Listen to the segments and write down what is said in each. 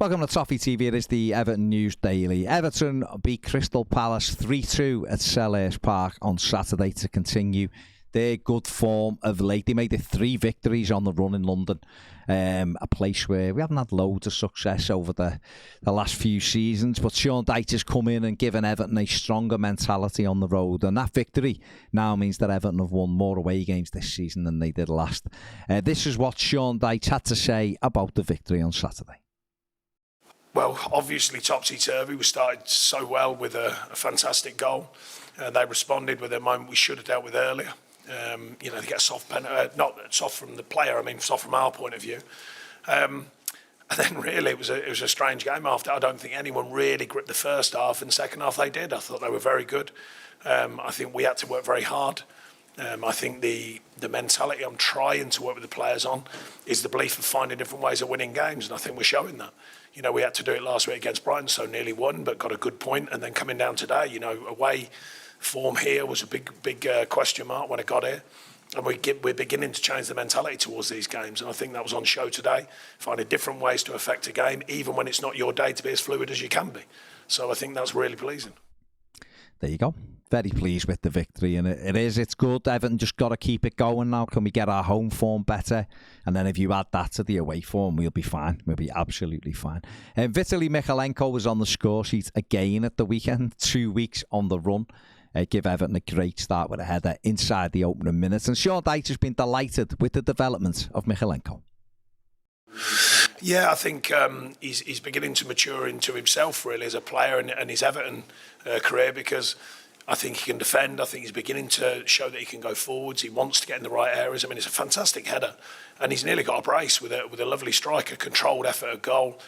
Welcome to Toffee TV. It is the Everton News Daily. Everton beat Crystal Palace 3-2 at Selhurst Park on Saturday to continue their good form of late. They made it 3 victories on the run in London, a place where we haven't had loads of success over the last few seasons. But Sean Dyche has come in and given Everton a stronger mentality on the road. And that victory now means that Everton have won more away games this season than they did last. This is what Sean Dyche had to say about the victory on Saturday. Well, obviously topsy-turvy. We started so well with a fantastic goal. They responded with a moment we should have dealt with earlier. They get a soft penalty, not soft from the player, I mean soft from our point of view. And then really it was a strange game after. I don't think anyone really gripped the first half, and the second half they did. I thought they were very good. I think we had to work very hard. I think the mentality I'm trying to work with the players on is the belief of finding different ways of winning games, and I think we're showing that. We had to do it last week against Brighton, so nearly won, but got a good point. And then coming down today, away form here was a big question mark when I got here. And we're beginning to change the mentality towards these games. And I think that was on show today, finding different ways to affect a game, even when it's not your day, to be as fluid as you can be. So I think that's really pleasing. There you go. Very pleased with the victory, and it's good. Everton just got to keep it going now. Can we get our home form better? And then if you add that to the away form, we'll be fine. We'll be absolutely fine. Vitaly Mykolenko was on the score sheet again at the weekend, 2 weeks on the run. Give Everton a great start with a header inside the opening minutes. And Sean Dyche has been delighted with the development of Mykolenko. Yeah, I think he's beginning to mature into himself, really, as a player and his Everton career, because I think he can defend. I think he's beginning to show that he can go forwards. He wants to get in the right areas. I mean, it's a fantastic header, and he's nearly got a brace with a lovely striker, controlled effort at goal.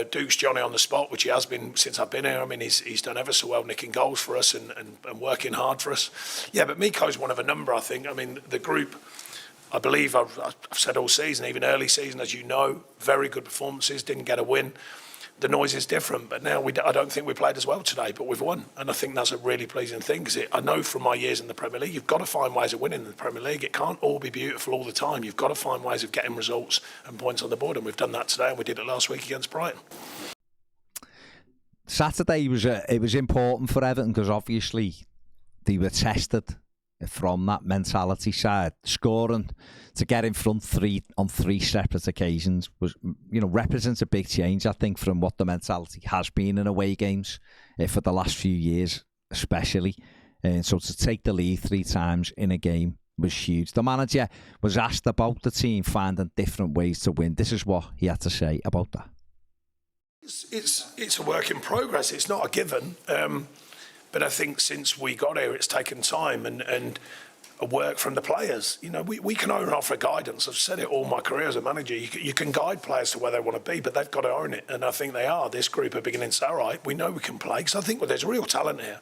Duke's Johnny on the spot, which he has been since I've been here. I mean, he's done ever so well nicking goals for us and working hard for us. Yeah, but Miko's one of a number, I think. I mean, the group, I believe I've said all season, even early season, as you know, very good performances, didn't get a win. The noise is different, but now I don't think we played as well today, but we've won. And I think that's a really pleasing thing, because I know from my years in the Premier League, you've got to find ways of winning in the Premier League. It can't all be beautiful all the time. You've got to find ways of getting results and points on the board, and we've done that today, and we did it last week against Brighton. Saturday it was important for Everton, because obviously they were tested from that mentality side. Scoring to get in front on 3 separate occasions was, represents a big change, I think, from what the mentality has been in away games for the last few years, especially. And so to take the lead 3 times in a game was huge. The manager was asked about the team finding different ways to win. This is what he had to say about that. It's a work in progress. It's not a given. But I think since we got here, it's taken time and a work from the players. We can only offer guidance. I've said it all my career as a manager. You can guide players to where they want to be, but they've got to own it. And I think they are. This group are beginning to say, all right, we know we can play. Because I think there's real talent here.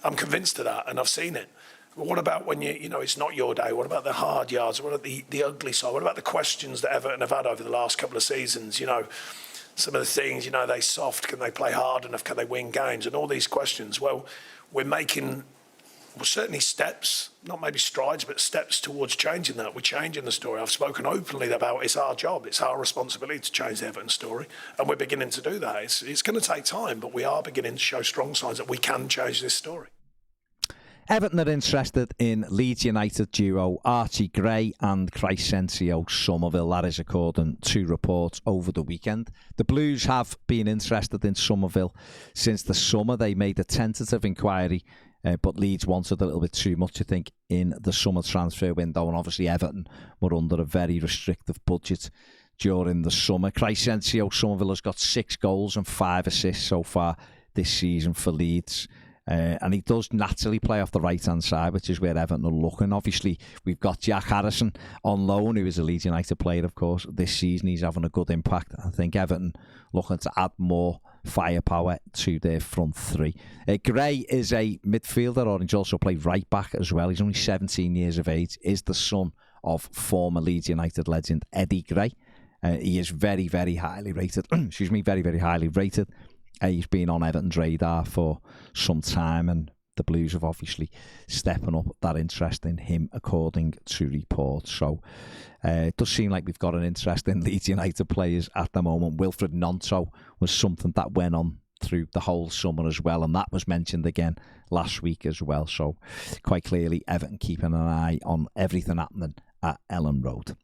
I'm convinced of that, and I've seen it. But what about when it's not your day? What about the hard yards? What about the ugly side? What about the questions that Everton have had over the last couple of seasons? Some of the things, they soft, can they play hard enough, can they win games, and all these questions. Well, we're making certainly steps, not maybe strides, but steps towards changing that. We're changing the story. I've spoken openly about it's our job, it's our responsibility to change the Everton story, and we're beginning to do that. It's going to take time, but we are beginning to show strong signs that we can change this story. Everton are interested in Leeds United duo Archie Gray and Crescencio Somerville. That is according to reports over the weekend. The Blues have been interested in Somerville since the summer. They made a tentative inquiry, but Leeds wanted a little bit too much, I think, in the summer transfer window. And obviously Everton were under a very restrictive budget during the summer. Crescencio Somerville has got 6 goals and 5 assists so far this season for Leeds. And he does naturally play off the right-hand side, which is where Everton are looking. Obviously, we've got Jack Harrison on loan, who is a Leeds United player, of course. This season, he's having a good impact. I think Everton looking to add more firepower to their front 3. Gray is a midfielder, or he's also played right-back as well. He's only 17 years of age, is the son of former Leeds United legend Eddie Gray. He is very, very highly rated. Very, very highly rated. He's been on Everton's radar for some time, and the Blues have obviously stepping up that interest in him, according to reports. So it does seem like we've got an interest in Leeds United players at the moment. Wilfred Gnonto was something that went on through the whole summer as well, and that was mentioned again last week as well. So quite clearly Everton keeping an eye on everything happening at Ellen Road.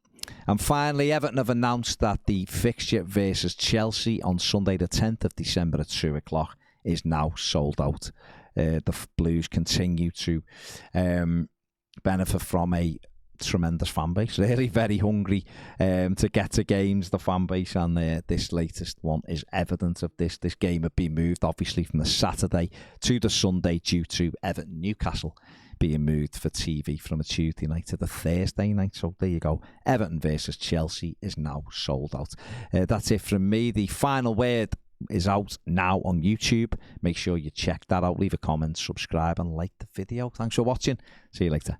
And finally, Everton have announced that the fixture versus Chelsea on Sunday the 10th of December at 2 o'clock is now sold out. The Blues continue to benefit from a tremendous fan base, really very hungry to get to games, the fan base, and this latest one is evidence of this. This game had been moved obviously from the Saturday to the Sunday due to Everton Newcastle being moved for TV from a Tuesday night to the Thursday night. So there you go, Everton versus Chelsea is now sold out. That's it from me. The final word is out now on YouTube. Make sure you check that out, leave a comment, subscribe and like the video. Thanks for watching. See you later.